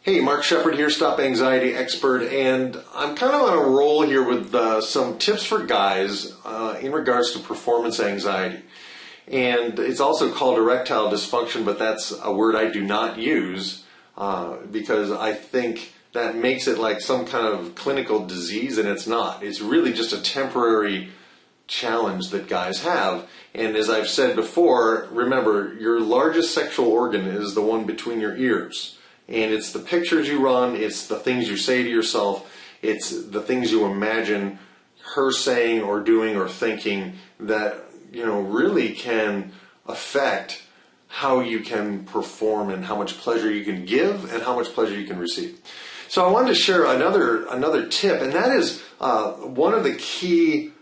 Hey, Mark Shepard here, Stop Anxiety Expert, and I'm kind of on a roll here with some tips for guys in regards to performance anxiety. And it's also called erectile dysfunction, but that's a word I do not use because I think that makes it like some kind of clinical disease, and it's not. It's really just a temporary challenge that guys have. And as I've said before, remember, your largest sexual organ is the one between your ears. And it's the pictures you run, it's the things you say to yourself, it's the things you imagine her saying or doing or thinking that, really can affect how you can perform and how much pleasure you can give and how much pleasure you can receive. So I wanted to share another tip, and that is one of the key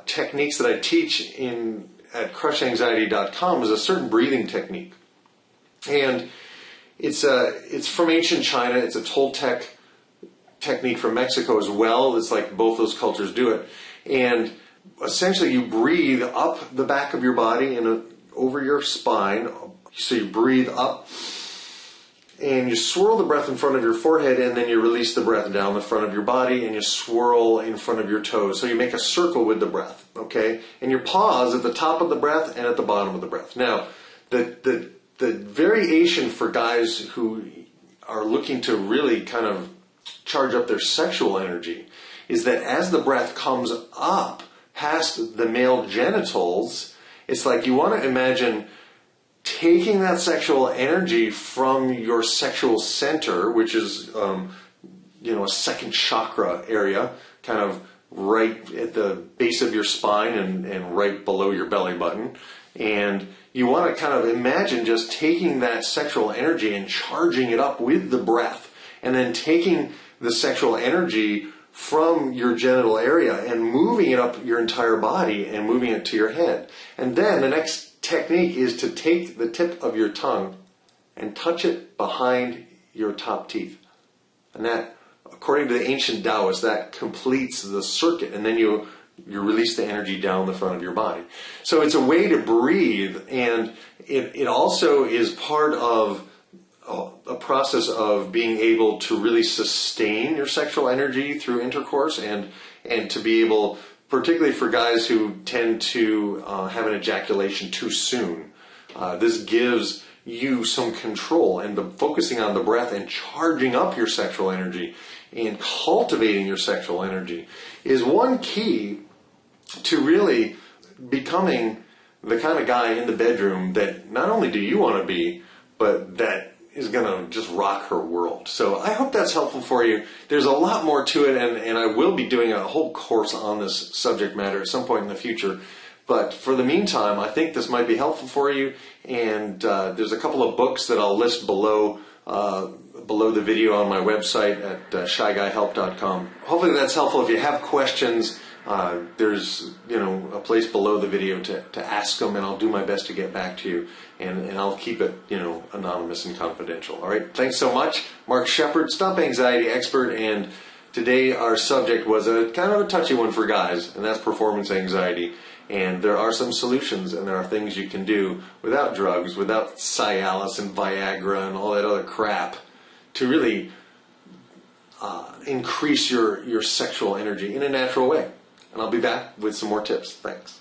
techniques that I teach at crushanxiety.com is a certain breathing technique. And it's from ancient China. It's a Toltec technique from Mexico as well. It's like both those cultures do it. And essentially you breathe up the back of your body and over your spine. So you breathe up and you swirl the breath in front of your forehead, and then you release the breath down the front of your body and you swirl in front of your toes. So you make a circle with the breath, okay? And you pause at the top of the breath and at the bottom of the breath. Now, the variation for guys who are looking to really kind of charge up their sexual energy is that as the breath comes up past the male genitals, it's like you want to imagine taking that sexual energy from your sexual center, which is, a second chakra area, kind of right at the base of your spine and right below your belly button. And you want to kind of imagine just taking that sexual energy and charging it up with the breath, and then taking the sexual energy from your genital area and moving it up your entire body and moving it to your head. And then the next technique is to take the tip of your tongue and touch it behind your top teeth. And that, according to the ancient Taoists, that completes the circuit, and then you release the energy down the front of your body. So it's a way to breathe, and it also is part of a process of being able to really sustain your sexual energy through intercourse, and to be able, particularly for guys who tend to have an ejaculation too soon, this gives you some control, and focusing on the breath and charging up your sexual energy and cultivating your sexual energy is one key to really becoming the kind of guy in the bedroom that not only do you want to be, but that is going to just rock her world. So I hope that's helpful for you. There's a lot more to it, and I will be doing a whole course on this subject matter at some point in the future. But for the meantime, I think this might be helpful for you, and there's a couple of books that I'll list below the video on my website at shyguyhelp.com. Hopefully that's helpful. If you have questions, there's a place below the video to ask them, and I'll do my best to get back to you, and I'll keep it anonymous and confidential. All right, thanks so much. Mark Shepard, Stop Anxiety Expert, and today our subject was a kind of a touchy one for guys, and that's performance anxiety. And there are some solutions, and there are things you can do without drugs, without Cialis and Viagra and all that other crap to really increase your sexual energy in a natural way. And I'll be back with some more tips. Thanks.